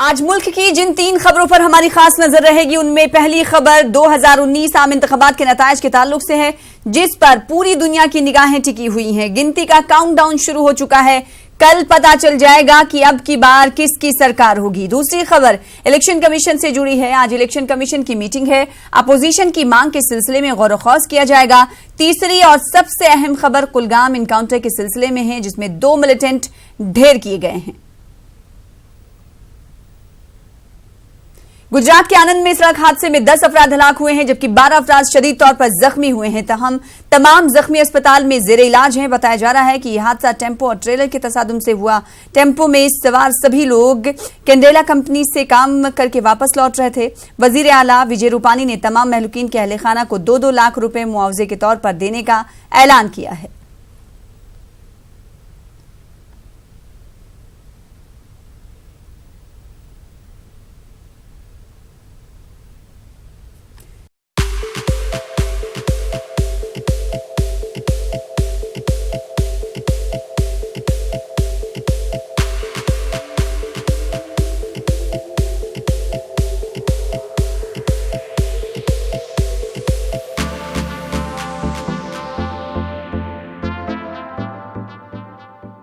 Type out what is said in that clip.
आज मुल्क की जिन 3 खबरों पर हमारी खास नजर रहेगी उनमें पहली खबर 2019 आम इंतखाबात के नतायज के ताल्लुक से है, जिस पर पूरी दुनिया की निगाहें टिकी हुई हैं। गिनती का काउंटडाउन शुरू हो चुका है। कल पता चल जाएगा कि अब की बार किसकी सरकार होगी। दूसरी खबर इलेक्शन कमीशन से जुड़ी है। आज इलेक्शन कमीशन की मीटिंग है। अपोजिशन की मांग के सिलसिले में गौर खौज किया जाएगा। तीसरी और सबसे अहम खबर कुलगाम इनकाउंटर के सिलसिले में है, जिसमें 2 मिलिटेंट ढेर किए गए हैं। गुजरात के आनंद में सड़क हादसे में 10 अफराद हलाक हुए हैं, जबकि 12 अफराद शदीद तौर पर जख्मी हुए हैं। तमाम जख्मी अस्पताल में जेर इलाज हैं। बताया जा रहा है कि यह हादसा टेम्पो और ट्रेलर के तसादुम से हुआ। टेम्पो में सवार सभी लोग कैंडेला कंपनी से काम करके वापस लौट रहे थे। वजीर आला विजय रूपानी ने तमाम महलूकीन के अहले खाना को 2-2 लाख रुपए मुआवजे के तौर पर देने का ऐलान किया है।